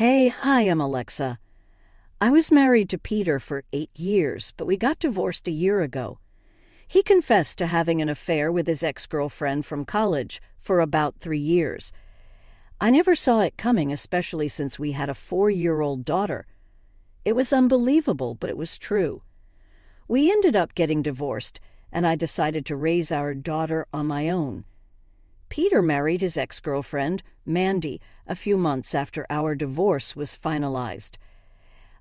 Hi, I'm Alexa. I was married to Peter for 8 years, but we got divorced a year ago. He confessed to having an affair with his ex-girlfriend from college for about 3 years. I never saw it coming, especially since we had a 4-year-old daughter. It was unbelievable, but it was true. We ended up getting divorced, and I decided to raise our daughter on my own. Peter married his ex-girlfriend, Mandy, a few months after our divorce was finalized.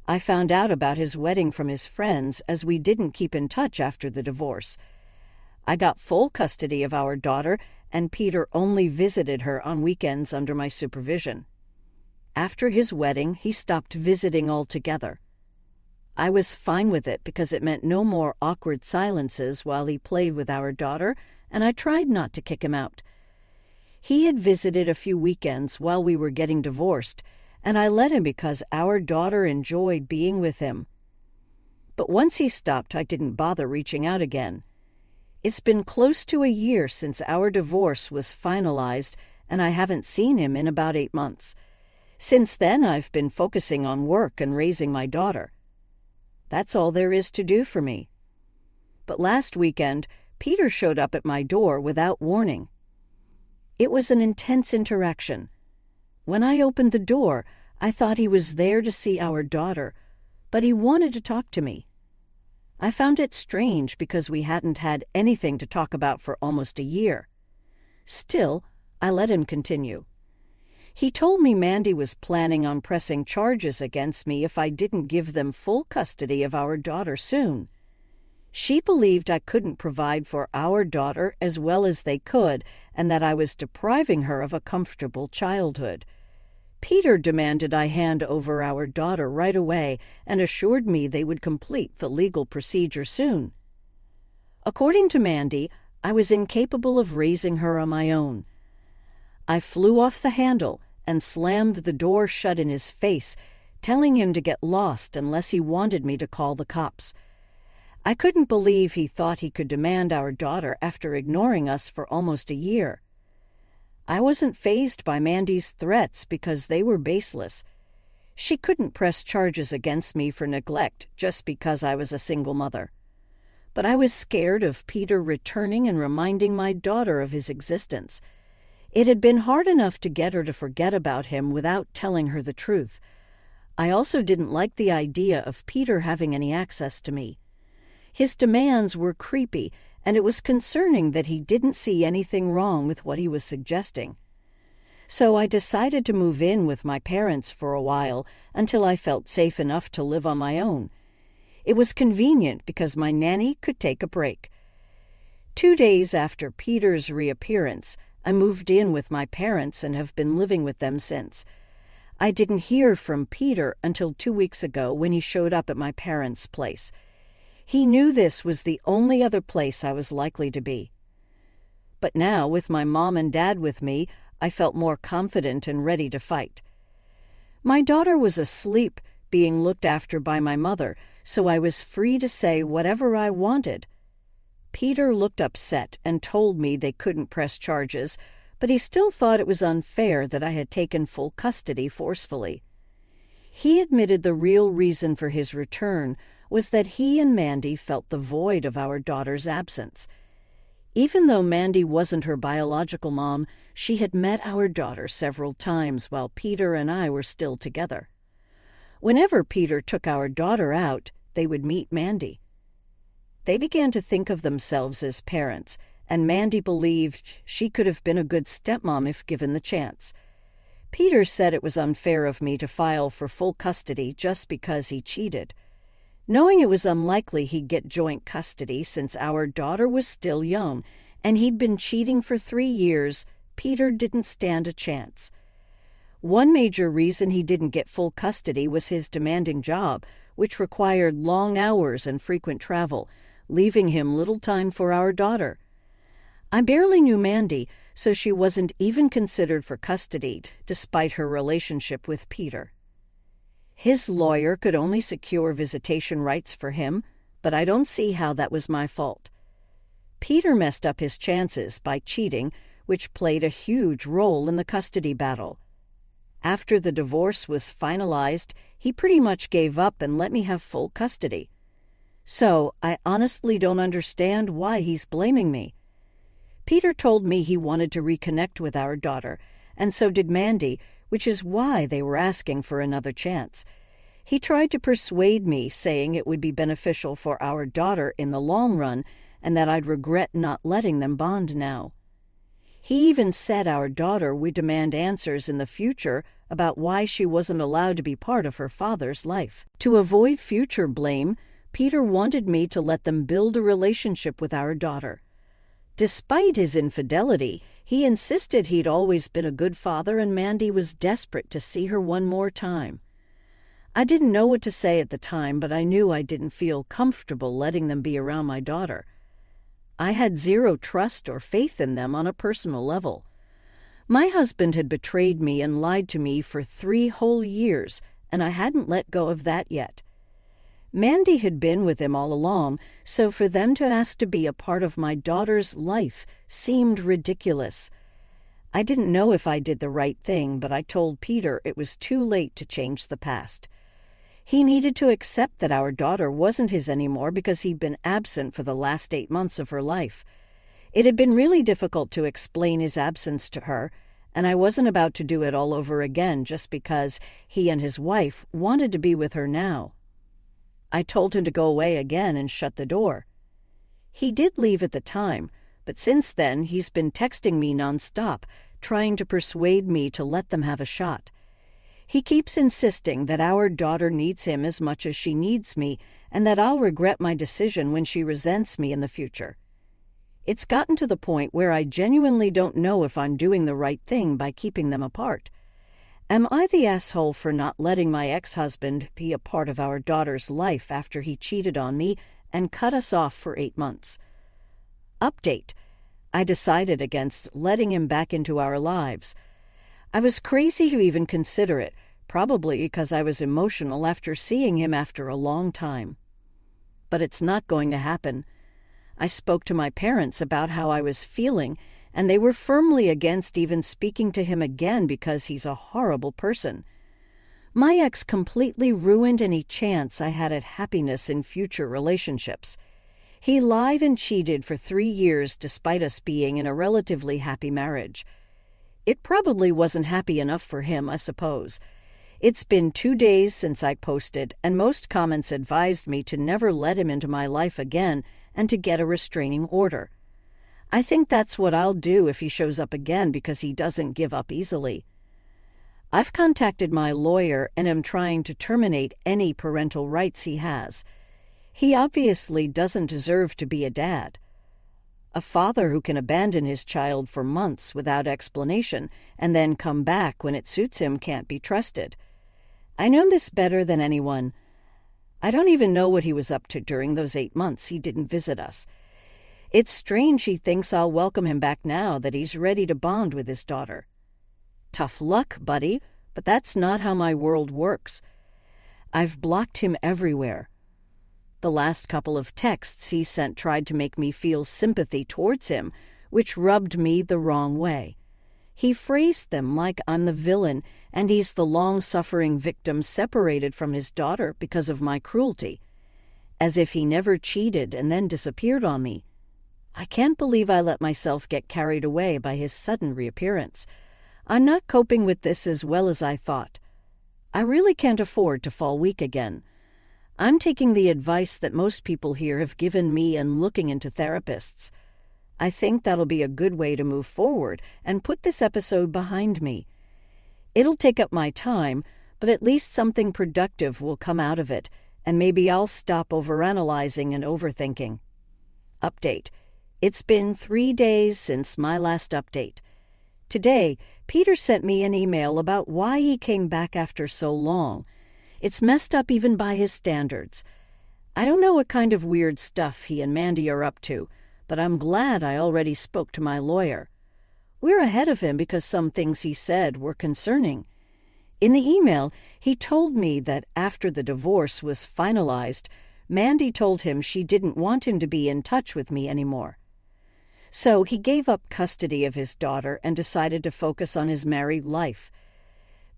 I found out about his wedding from his friends as we didn't keep in touch after the divorce. I got full custody of our daughter, and Peter only visited her on weekends under my supervision. After his wedding, he stopped visiting altogether. I was fine with it because it meant no more awkward silences while he played with our daughter, and I tried not to kick him out. He had visited a few weekends while we were getting divorced, and I let him because our daughter enjoyed being with him. But once he stopped, I didn't bother reaching out again. It's been close to a year since our divorce was finalized, and I haven't seen him in about 8 months. Since then, I've been focusing on work and raising my daughter. That's all there is to do for me. But last weekend, Peter showed up at my door without warning. It was an intense interaction. When I opened the door, I thought he was there to see our daughter, but he wanted to talk to me. I found it strange because we hadn't had anything to talk about for almost a year. Still, I let him continue. He told me Mandy was planning on pressing charges against me if I didn't give them full custody of our daughter soon. She believed I couldn't provide for our daughter as well as they could, and that I was depriving her of a comfortable childhood. Peter demanded I hand over our daughter right away and assured me they would complete the legal procedure soon. According to Mandy, I was incapable of raising her on my own. I flew off the handle and slammed the door shut in his face, telling him to get lost unless he wanted me to call the cops. I couldn't believe he thought he could demand our daughter after ignoring us for almost a year. I wasn't fazed by Mandy's threats because they were baseless. She couldn't press charges against me for neglect just because I was a single mother. But I was scared of Peter returning and reminding my daughter of his existence. It had been hard enough to get her to forget about him without telling her the truth. I also didn't like the idea of Peter having any access to me. His demands were creepy, and it was concerning that he didn't see anything wrong with what he was suggesting. So I decided to move in with my parents for a while until I felt safe enough to live on my own. It was convenient because my nanny could take a break. 2 days after Peter's reappearance, I moved in with my parents and have been living with them since. I didn't hear from Peter until 2 weeks ago when he showed up at my parents' place. He knew this was the only other place I was likely to be. But now, with my mom and dad with me, I felt more confident and ready to fight. My daughter was asleep, being looked after by my mother, so I was free to say whatever I wanted. Peter looked upset and told me they couldn't press charges, but he still thought it was unfair that I had taken full custody forcefully. He admitted the real reason for his return was that he and Mandy felt the void of our daughter's absence. Even though Mandy wasn't her biological mom, she had met our daughter several times while Peter and I were still together. Whenever Peter took our daughter out, they would meet Mandy. They began to think of themselves as parents, and Mandy believed she could have been a good stepmom if given the chance. Peter said it was unfair of me to file for full custody just because he cheated. Knowing it was unlikely he'd get joint custody since our daughter was still young, and he'd been cheating for 3 years, Peter didn't stand a chance. One major reason he didn't get full custody was his demanding job, which required long hours and frequent travel, leaving him little time for our daughter. I barely knew Mandy, so she wasn't even considered for custody, despite her relationship with Peter. His lawyer could only secure visitation rights for him, but I don't see how that was my fault. Peter messed up his chances by cheating, which played a huge role in the custody battle. After the divorce was finalized, he pretty much gave up and let me have full custody. So, I honestly don't understand why he's blaming me. Peter told me he wanted to reconnect with our daughter, and so did Mandy, which is why they were asking for another chance. He tried to persuade me, saying it would be beneficial for our daughter in the long run and that I'd regret not letting them bond now. He even said our daughter would demand answers in the future about why she wasn't allowed to be part of her father's life. To avoid future blame, Peter wanted me to let them build a relationship with our daughter. Despite his infidelity, he insisted he'd always been a good father and Mandy was desperate to see her one more time. I didn't know what to say at the time, but I knew I didn't feel comfortable letting them be around my daughter. I had zero trust or faith in them on a personal level. My husband had betrayed me and lied to me for 3 whole years, and I hadn't let go of that yet. Mandy had been with him all along, so for them to ask to be a part of my daughter's life seemed ridiculous. I didn't know if I did the right thing, but I told Peter it was too late to change the past. He needed to accept that our daughter wasn't his anymore because he'd been absent for the last 8 months of her life. It had been really difficult to explain his absence to her, and I wasn't about to do it all over again just because he and his wife wanted to be with her now. I told him to go away again and shut the door. He did leave at the time, but since then he's been texting me nonstop, trying to persuade me to let them have a shot. He keeps insisting that our daughter needs him as much as she needs me, and that I'll regret my decision when she resents me in the future. It's gotten to the point where I genuinely don't know if I'm doing the right thing by keeping them apart. Am I the asshole for not letting my ex-husband be a part of our daughter's life after he cheated on me and cut us off for 8 months? Update: I decided against letting him back into our lives. I was crazy to even consider it, probably because I was emotional after seeing him after a long time. But it's not going to happen. I spoke to my parents about how I was feeling, and they were firmly against even speaking to him again because he's a horrible person. My ex completely ruined any chance I had at happiness in future relationships. He lied and cheated for 3 years despite us being in a relatively happy marriage. It probably wasn't happy enough for him, I suppose. It's been 2 days since I posted, and most comments advised me to never let him into my life again and to get a restraining order. I think that's what I'll do if he shows up again because he doesn't give up easily. I've contacted my lawyer and am trying to terminate any parental rights he has. He obviously doesn't deserve to be a dad. A father who can abandon his child for months without explanation and then come back when it suits him can't be trusted. I know this better than anyone. I don't even know what he was up to during those 8 months he didn't visit us. It's strange he thinks I'll welcome him back now that he's ready to bond with his daughter. Tough luck, buddy, but that's not how my world works. I've blocked him everywhere. The last couple of texts he sent tried to make me feel sympathy towards him, which rubbed me the wrong way. He phrased them like I'm the villain and he's the long-suffering victim separated from his daughter because of my cruelty, as if he never cheated and then disappeared on me. I can't believe I let myself get carried away by his sudden reappearance. I'm not coping with this as well as I thought. I really can't afford to fall weak again. I'm taking the advice that most people here have given me and looking into therapists. I think that'll be a good way to move forward and put this episode behind me. It'll take up my time, but at least something productive will come out of it, and maybe I'll stop overanalyzing and overthinking. Update: it's been 3 days since my last update. Today, Peter sent me an email about why he came back after so long. It's messed up even by his standards. I don't know what kind of weird stuff he and Mandy are up to, but I'm glad I already spoke to my lawyer. We're ahead of him because some things he said were concerning. In the email, he told me that after the divorce was finalized, Mandy told him she didn't want him to be in touch with me anymore. So he gave up custody of his daughter and decided to focus on his married life.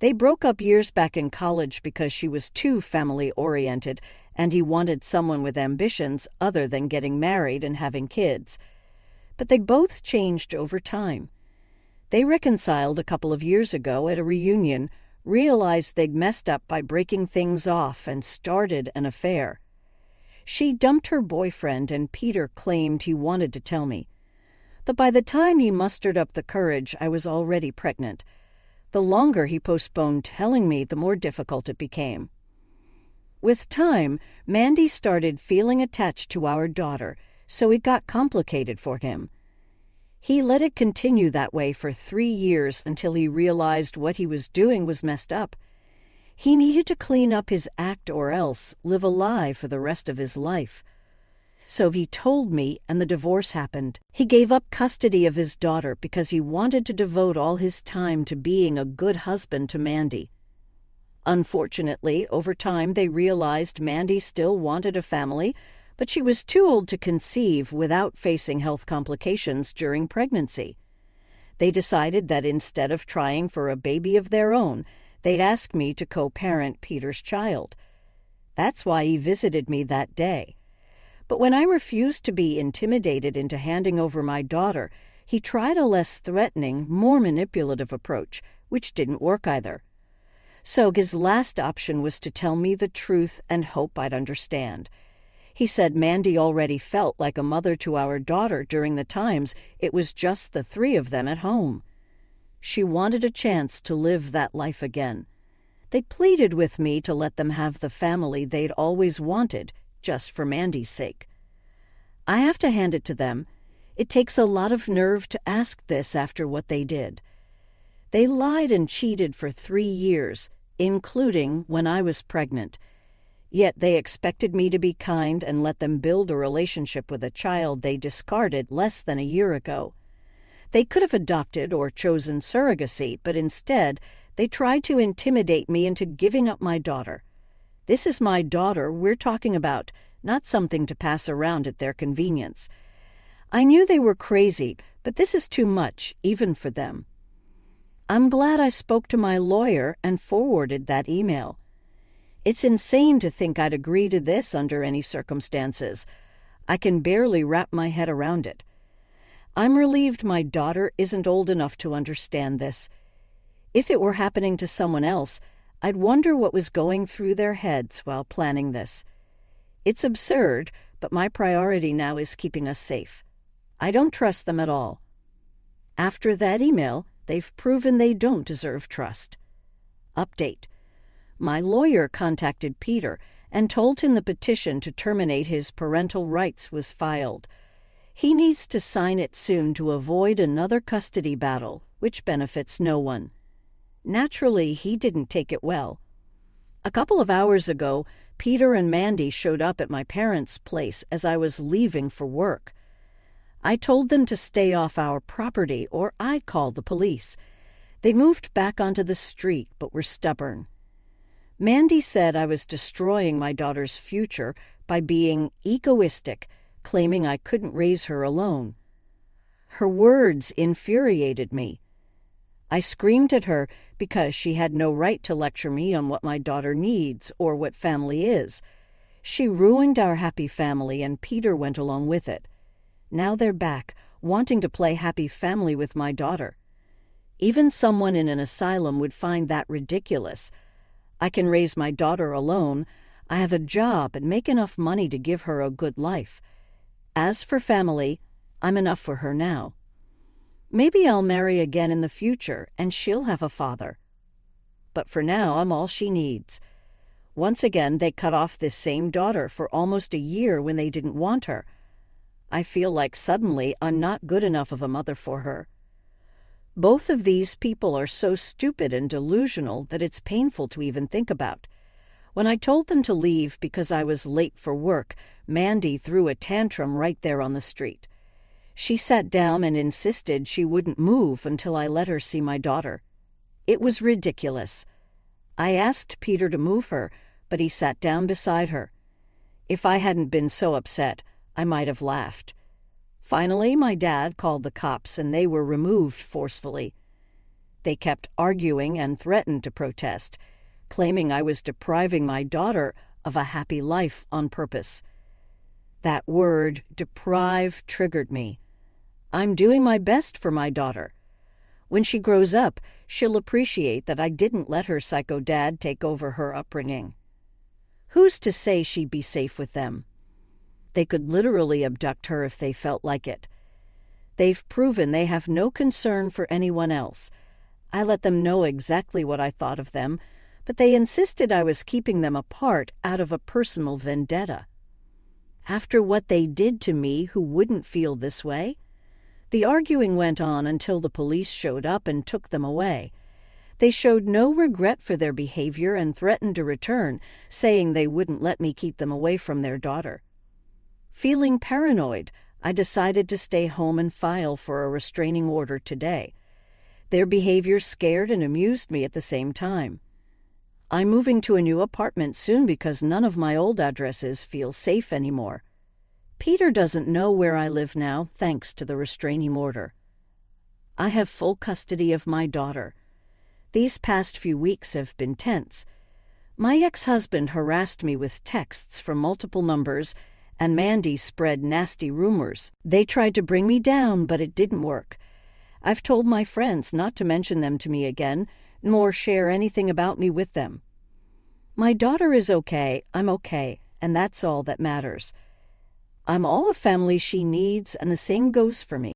They broke up years back in college because she was too family-oriented and he wanted someone with ambitions other than getting married and having kids. But they both changed over time. They reconciled a couple of years ago at a reunion, realized they'd messed up by breaking things off, and started an affair. She dumped her boyfriend, and Peter claimed he wanted to tell me. But by the time he mustered up the courage, I was already pregnant. The longer he postponed telling me, the more difficult it became. With time, Mandy started feeling attached to our daughter, so it got complicated for him. He let it continue that way for 3 years until he realized what he was doing was messed up. He needed to clean up his act or else live a lie for the rest of his life. So he told me, and the divorce happened. He gave up custody of his daughter because he wanted to devote all his time to being a good husband to Mandy. Unfortunately, over time they realized Mandy still wanted a family, but she was too old to conceive without facing health complications during pregnancy. They decided that instead of trying for a baby of their own, they'd ask me to co-parent Peter's child. That's why he visited me that day. But when I refused to be intimidated into handing over my daughter, he tried a less threatening, more manipulative approach, which didn't work either. So his last option was to tell me the truth and hope I'd understand. He said Mandy already felt like a mother to our daughter during the times it was just the 3 of them at home. She wanted a chance to live that life again. They pleaded with me to let them have the family they'd always wanted, just for Mandy's sake. I have to hand it to them. It takes a lot of nerve to ask this after what they did. They lied and cheated for 3 years, including when I was pregnant. Yet they expected me to be kind and let them build a relationship with a child they discarded less than a year ago. They could have adopted or chosen surrogacy, but instead they tried to intimidate me into giving up my daughter. This is my daughter we're talking about, not something to pass around at their convenience. I knew they were crazy, but this is too much, even for them. I'm glad I spoke to my lawyer and forwarded that email. It's insane to think I'd agree to this under any circumstances. I can barely wrap my head around it. I'm relieved my daughter isn't old enough to understand this. If it were happening to someone else, I'd wonder what was going through their heads while planning this. It's absurd, but my priority now is keeping us safe. I don't trust them at all. After that email, they've proven they don't deserve trust. Update. My lawyer contacted Peter and told him the petition to terminate his parental rights was filed. He needs to sign it soon to avoid another custody battle, which benefits no one. Naturally, he didn't take it well. A couple of hours ago, Peter and Mandy showed up at my parents' place as I was leaving for work. I told them to stay off our property or I'd call the police. They moved back onto the street but were stubborn. Mandy said I was destroying my daughter's future by being egoistic, claiming I couldn't raise her alone. Her words infuriated me. I screamed at her because she had no right to lecture me on what my daughter needs or what family is. She ruined our happy family, and Peter went along with it. Now they're back, wanting to play happy family with my daughter. Even someone in an asylum would find that ridiculous. I can raise my daughter alone. I have a job and make enough money to give her a good life. As for family, I'm enough for her now. Maybe I'll marry again in the future, and she'll have a father. But for now, I'm all she needs. Once again, they cut off this same daughter for almost a year when they didn't want her. I feel like suddenly I'm not good enough of a mother for her. Both of these people are so stupid and delusional that it's painful to even think about. When I told them to leave because I was late for work, Mandy threw a tantrum right there on the street. She sat down and insisted she wouldn't move until I let her see my daughter. It was ridiculous. I asked Peter to move her, but he sat down beside her. If I hadn't been so upset, I might have laughed. Finally, my dad called the cops and they were removed forcefully. They kept arguing and threatened to protest, claiming I was depriving my daughter of a happy life on purpose. That word, deprive, triggered me. I'm doing my best for my daughter. When she grows up, she'll appreciate that I didn't let her psycho dad take over her upbringing. Who's to say she'd be safe with them? They could literally abduct her if they felt like it. They've proven they have no concern for anyone else. I let them know exactly what I thought of them, but they insisted I was keeping them apart out of a personal vendetta. After what they did to me, who wouldn't feel this way? The arguing went on until the police showed up and took them away. They showed no regret for their behavior and threatened to return, saying they wouldn't let me keep them away from their daughter. Feeling paranoid, I decided to stay home and file for a restraining order today. Their behavior scared and amused me at the same time. I'm moving to a new apartment soon because none of my old addresses feel safe anymore. Peter doesn't know where I live now, thanks to the restraining order. I have full custody of my daughter. These past few weeks have been tense. My ex-husband harassed me with texts from multiple numbers, and Mandy spread nasty rumors. They tried to bring me down, but it didn't work. I've told my friends not to mention them to me again, nor share anything about me with them. My daughter is okay, I'm okay, and that's all that matters. I'm all the family she needs, and the same goes for me.